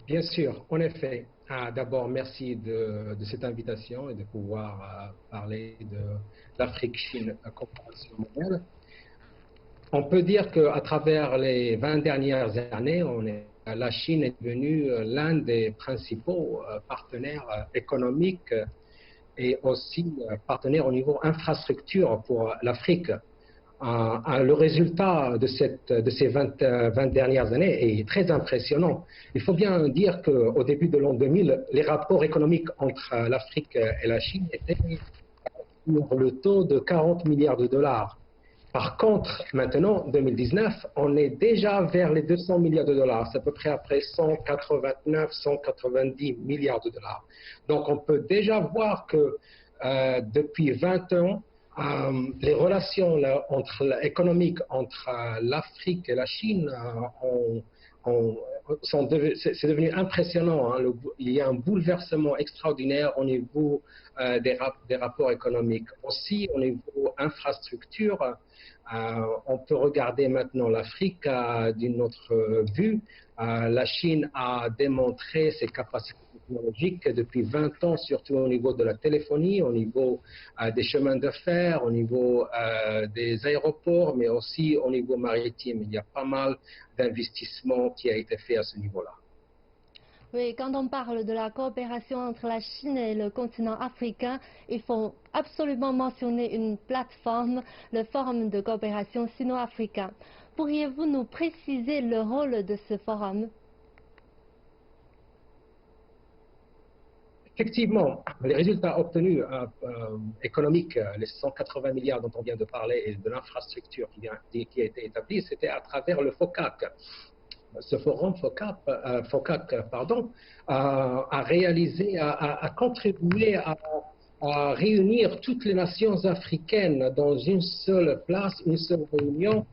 Bien sûr, en effet. D'abord, merci de cette invitation et de pouvoir parler de l'Afrique-Chine à comparaison mondiale. On peut dire qu'à travers les 20 dernières années, la Chine est devenue l'un des principaux partenaires économiques et aussi partenaire au niveau infrastructure pour l'Afrique. Le résultat de ces 20 dernières années est très impressionnant. Il faut bien dire qu'au début de l'an 2000, les rapports économiques entre l'Afrique et la Chine étaient sur le taux de 40 milliards de dollars. Par contre, maintenant, 2019, on est déjà vers les 200 milliards de dollars. C'est à peu près après 189, 190 milliards de dollars. Donc, on peut déjà voir que depuis 20 ans, les relations économiques entre l'Afrique et la Chine c'est devenu impressionnant. Hein. Il y a un bouleversement extraordinaire au niveau des rapports économiques. Aussi, au niveau infrastructure, on peut regarder maintenant l'Afrique d'une autre vue. La Chine a démontré ses capacités technologiques depuis 20 ans, surtout au niveau de la téléphonie, au niveau des chemins de fer, au niveau des aéroports, mais aussi au niveau maritime. Il y a pas mal d'investissements qui a été fait à ce niveau-là. Oui, quand on parle de la coopération entre la Chine et le continent africain, il faut absolument mentionner une plateforme, le Forum de coopération sino-africain. Pourriez-vous nous préciser le rôle de ce forum? Effectivement, les résultats obtenus économiques, les 180 milliards dont on vient de parler et de l'infrastructure qui a été établie, c'était à travers le FOCAC. Ce forum FOCAC a réalisé, a contribué à réunir toutes les nations africaines dans une seule place, une seule réunion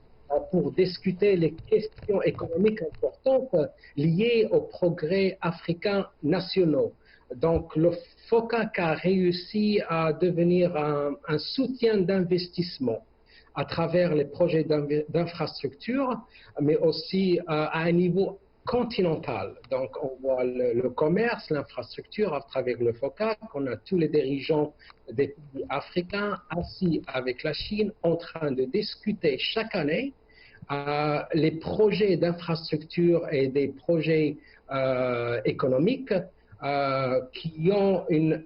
pour discuter les questions économiques importantes liées aux progrès africains nationaux. Donc, le FOCAC a réussi à devenir un soutien d'investissement à travers les projets d'infrastructure, mais aussi à un niveau continental. Donc, on voit le commerce, l'infrastructure à travers le FOCAC. On a tous les dirigeants des pays africains assis avec la Chine en train de discuter chaque année les projets d'infrastructure et des projets économiques qui ont une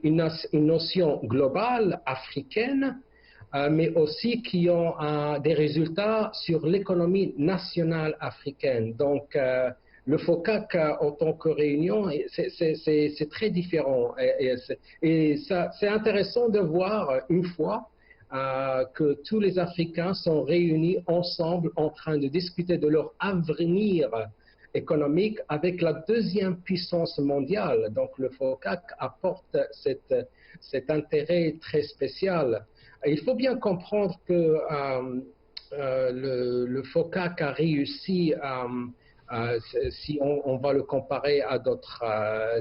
notion globale africaine, mais aussi qui ont des résultats sur l'économie nationale africaine. Donc, le FOCAC en tant que réunion, c'est très différent. Et c'est intéressant de voir une fois que tous les Africains sont réunis ensemble en train de discuter de leur avenir économique avec la deuxième puissance mondiale. Donc le FOCAC apporte cet intérêt très spécial. Il faut bien comprendre que le FOCAC a réussi, si on va le comparer à d'autres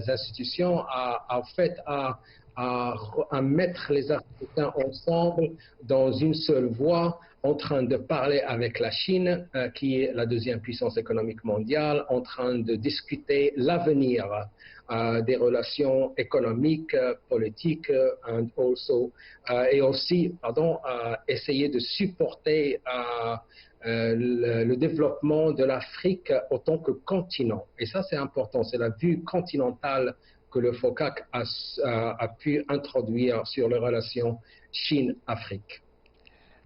institutions, à mettre les Africains ensemble dans une seule voie, en train de parler avec la Chine, qui est la deuxième puissance économique mondiale, en train de discuter l'avenir des relations économiques, politiques, et aussi, essayer de supporter le développement de l'Afrique en tant que continent. Et ça, c'est important, c'est la vue continentale que le FOCAC a pu introduire sur les relations Chine-Afrique.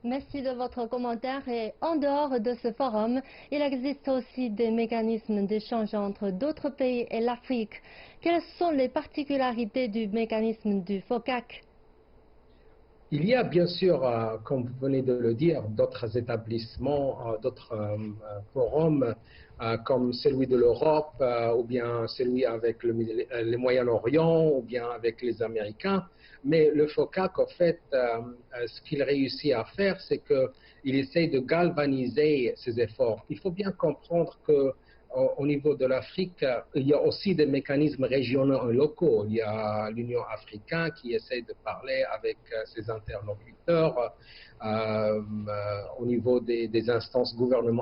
Merci de votre commentaire. Et en dehors de ce forum, il existe aussi des mécanismes d'échange entre d'autres pays et l'Afrique. Quelles sont les particularités du mécanisme du FOCAC? Il y a bien sûr, comme vous venez de le dire, d'autres établissements, d'autres forums, comme celui de l'Europe, ou bien celui avec le Moyen-Orient, ou bien avec les Américains. Mais le FOCAC, en fait, ce qu'il réussit à faire, c'est qu'il essaye de galvaniser ses efforts. Il faut bien comprendre que au niveau de l'Afrique, il y a aussi des mécanismes régionaux et locaux. Il y a l'Union africaine qui essaie de parler avec ses interlocuteurs au niveau des instances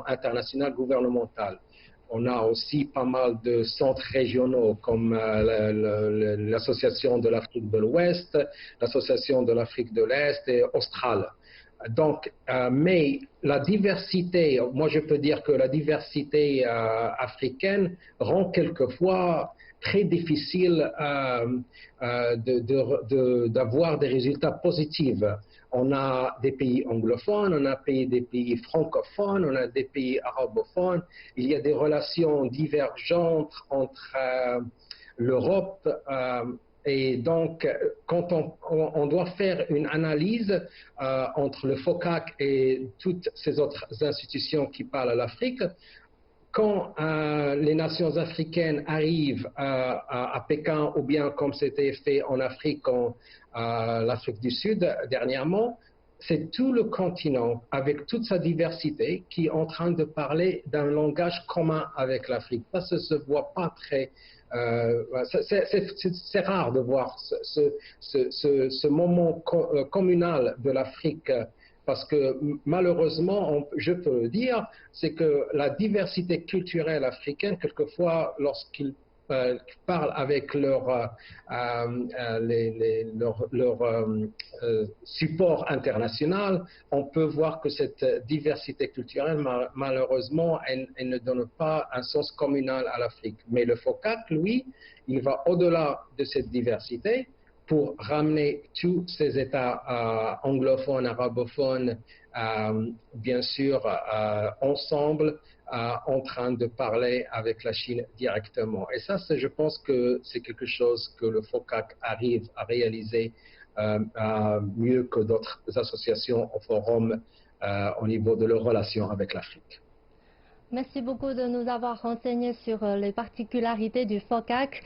internationales gouvernementales. On a aussi pas mal de centres régionaux comme l'Association de l'Afrique de l'Ouest, l'Association de l'Afrique de l'Est et Australe. Donc, mais la diversité, moi je peux dire que la diversité africaine rend quelquefois très difficile d'avoir des résultats positifs. On a des pays anglophones, on a des pays francophones, on a des pays arabophones. Il y a des relations divergentes entre l'Europe et donc, quand on doit faire une analyse entre le FOCAC et toutes ces autres institutions qui parlent à l'Afrique, quand les nations africaines arrivent à Pékin, ou bien comme c'était fait en Afrique, l'Afrique du Sud dernièrement, c'est tout le continent, avec toute sa diversité, qui est en train de parler d'un langage commun avec l'Afrique. Ça ne se voit pas très... c'est rare de voir ce moment communal de l'Afrique, parce que malheureusement, je peux le dire, c'est que la diversité culturelle africaine, quelquefois, lorsqu'ils parlent avec leur support international, on peut voir que cette diversité culturelle, malheureusement, elle ne donne pas un sens communal à l'Afrique. Mais le FOCAC, lui, il va au-delà de cette diversité pour ramener tous ces États anglophones, arabophones, bien sûr, ensemble, en train de parler avec la Chine directement. Et ça, je pense que c'est quelque chose que le FOCAC arrive à réaliser mieux que d'autres associations au forum au niveau de leurs relations avec l'Afrique. Merci beaucoup de nous avoir renseigné sur les particularités du FOCAC.